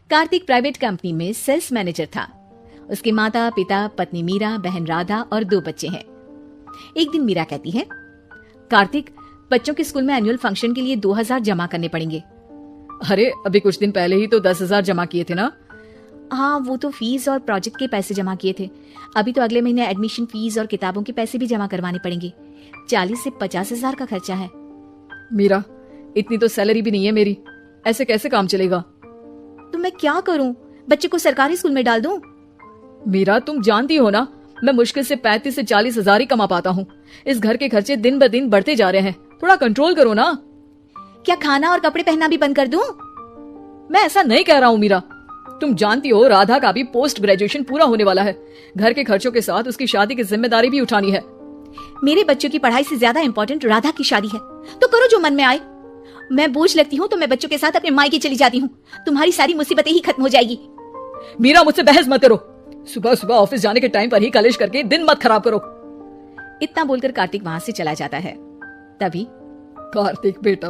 Kartik private company में sales manager था। उसके माता पिता, पत्नी मीरा, बहन राधा और 2 बच्चे हैं। एक दिन मीरा कहती है, कार्तिक, बच्चों के स्कूल में एनुअल फंक्शन के लिए 2000 जमा करने पड़ेंगे। अरे अभी कुछ दिन पहले ही तो 10,000 जमा किए थे ना। हाँ, वो तो फीस और प्रोजेक्ट के पैसे जमा किए थे। अभी तो अगले महीने एडमिशन फीस और किताबों के पैसे भी जमा करवाने पड़ेंगे। 40 से 50,000 का खर्चा है। मीरा, इतनी तो सैलरी भी नहीं है मेरी, ऐसे कैसे काम चलेगा? तो मैं क्या करूं? बच्चे को सरकारी स्कूल में डाल दूं? मीरा, तुम जानती हो ना, मैं मुश्किल से 35 से 40,000 ही कमा पाता हूँ। इस घर के खर्चे दिन ब दिन बढ़ते जा रहे हैं, थोड़ा कंट्रोल करो ना। क्या खाना और कपड़े पहनना भी बंद कर दूं? मैं ऐसा नहीं कह रहा हूँ मीरा। तुम जानती हो राधा का भी पोस्ट ग्रेजुएशन पूरा होने वाला है। घर के खर्चों के साथ उसकी शादी की जिम्मेदारी भी उठानी है। मेरे बच्चों की पढ़ाई से ज्यादा इम्पोर्टेंट राधा की शादी है, तो करो जो मन में आए। मैं बोझ लगती हूँ तो मैं बच्चों के साथ अपने मायके चली जाती हूँ। तुम्हारी सारी मुसीबतें ही खत्म हो जाएगी। मीरा, मुझसे बहस मत करो। सुबह सुबह ऑफिस जाने के टाइम पर ही कलेश करके दिन मत खराब करो। इतना बोलकर कार्तिक वहां से चला जाता है। तभी, कार्तिक बेटा,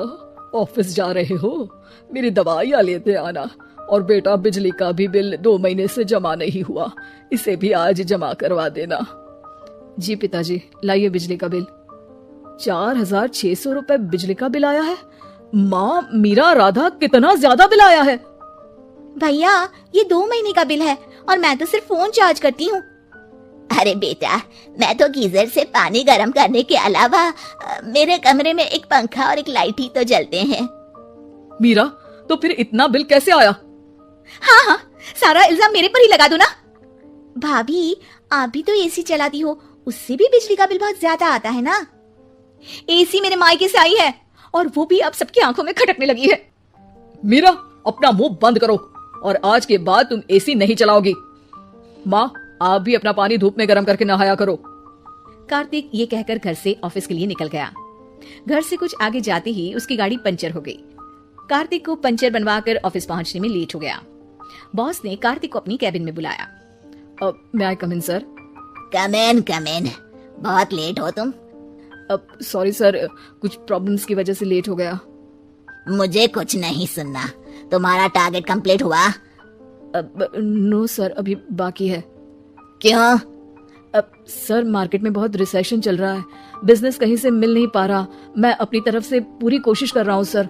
ऑफिस जा रहे हो, मेरी दवाइयाँ लेते आना। और बेटा, बिजली का भी बिल 2 महीने से जमा नहीं हुआ, इसे भी आज जमा करवा देना। जी पिताजी, लाइए बिजली का बिल। 4,600 रुपए बिजली का बिल आया है। माँ, मीरा, राधा, कितना ज्यादा बिल आया है। भैया, ये 2 महीने का बिल है और मैं तो सिर्फ फोन चार्ज करती हूँ। अरे बेटा, मैं तो गीजर से पानी गर्म करने के अलावा मेरे कमरे में एक पंखा और एक लाइट ही तो जलते हैं। मीरा, तो फिर इतना बिल कैसे आया? हाँ, सारा इल्जाम मेरे पर ही लगा दो ना। भाभी, आप भी तो एसी चलाती हो, उससे भी बिजली का बिल बहुत ज्यादा आता है ना। एसी मेरे मायके से आई है और वो भी अब सबकी आंखों में खटकने लगी है। मीरा, अपना मुंह बंद करो और आज के बाद तुम एसी नहीं चलाओगी। माँ, आप भी अपना पानी धूप में गर्म करके नहाया करो। कार्तिक ये कहकर घर से ऑफिस के लिए निकल गया। घर से कुछ आगे जाते ही उसकी गाड़ी पंचर हो गई। कार्तिक को पंचर बनवाकर ऑफिस पहुंचने में लेट हो गया। बॉस ने कार्तिक को अपनी कैबिन में बुलाया। मैं आई कम इन सर? कम इन, बहुत लेट हो तुम। सॉरी सर, कुछ प्रॉब्लम्स की वजह से लेट हो गया। मुझे कुछ नहीं सुनना। तुम्हारा टारगेट कंप्लीट हुआ? नो सर, अभी बाकी है। क्यों? सर, मार्केट में बहुत रिसेशन चल रहा है, बिजनेस कहीं से मिल नहीं पा रहा। मैं अपनी तरफ से पूरी कोशिश कर रहा हूँ सर।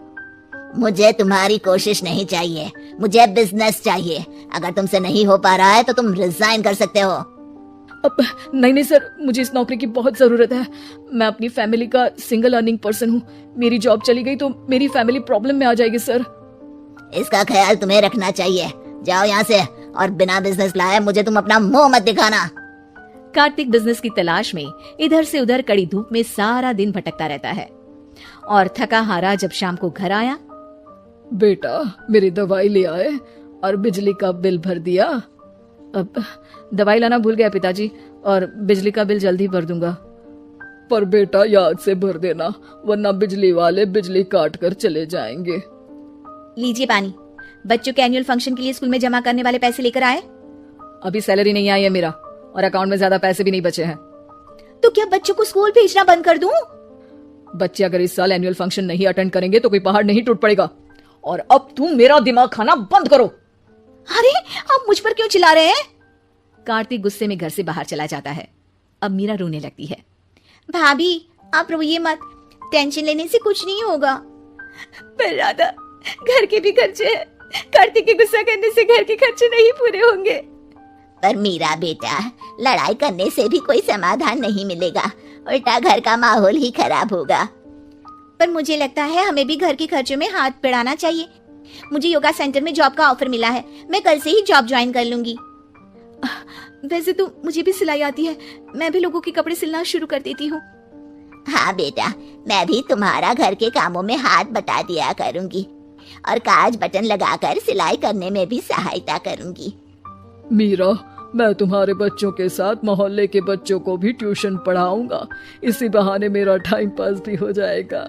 मुझे तुम्हारी कोशिश नहीं चाहिए, मुझे बिजनेस चाहिए। अगर तुमसे नहीं हो पा रहा है तो तुम रिजाइन कर सकते हो। नहीं सर, मुझे इस नौकरी की बहुत जरूरत है। मैं अपनी फैमिली का सिंगल अर्निंग पर्सन हूँ। मेरी जॉब चली गई तो मेरी फैमिली प्रॉब्लम में आ जाएगी सर। इसका ख्याल तुम्हें रखना चाहिए। जाओ यहाँ से, और बिना बिजनेस लाए मुझे तुम अपना मुंह मत दिखाना। कार्तिक बिजनेस की तलाश में इधर से उधर कड़ी धूप में सारा दिन भटकता रहता है और थका हारा जब शाम को घर आया। बेटा, मेरी दवाई ले आए और बिजली का बिल भर दिया? अब दवाई लाना भूल गया पिताजी, और बिजली का बिल जल्दी भर दूंगा। पर बेटा, याद से भर देना, वरना बिजली वाले बिजली काट कर चले जाएंगे। लीजिए पानी। बच्चों के एनुअल फंक्शन के लिए स्कूल में जमा करने वाले पैसे लेकर आए? अभी सैलरी नहीं आई है मेरा, और अकाउंट में ज्यादा पैसे भी नहीं बचे हैं। तो क्या बच्चों को स्कूल भेजना बंद कर दूं? बच्चे अगर इस साल एनुअल फंक्शन नहीं अटेंड करेंगे तो कोई पहाड़ नहीं टूट पड़ेगा। और अब तुम मेरा दिमाग खाना बंद करो। अरे, आप मुझ पर क्यों चिल्ला रहे हैं? कार्तिक गुस्से में घर से बाहर चला जाता है। अब मीरा रोने लगती है। भाभी, आप रोइए मत, टेंशन लेने से कुछ नहीं होगा। पर राधा, घर के भी खर्चे हैं। कार्तिक के गुस्सा करने से घर के खर्चे नहीं पूरे होंगे। पर मीरा बेटा, लड़ाई करने से भी कोई समाधान नहीं मिलेगा, उल्टा घर का माहौल ही खराब होगा। पर मुझे लगता है हमें भी घर के खर्चों में हाथ बढ़ाना चाहिए। मुझे योगा सेंटर में जॉब का ऑफर मिला है, मैं कल से ही जॉब ज्वाइन कर लूंगी। वैसे तो मुझे भी सिलाई आती है, मैं भी लोगों के कपड़े सिलना शुरू कर देती हूँ। हाँ बेटा, मैं भी तुम्हारा घर के कामों में हाथ बटा दिया करूंगी और काज बटन लगाकर सिलाई करने में भी सहायता करूंगी। मीरा, मैं तुम्हारे बच्चों के साथ मोहल्ले के बच्चों को भी ट्यूशन पढ़ाऊंगा, इसी बहाने मेरा टाइम पास भी हो जाएगा।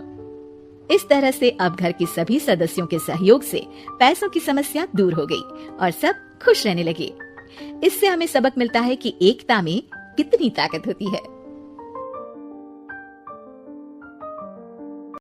इस तरह से अब घर के सभी सदस्यों के सहयोग से पैसों की समस्या दूर हो गई और सब खुश रहने लगे। इससे हमें सबक मिलता है कि एकता में कितनी ताकत होती है।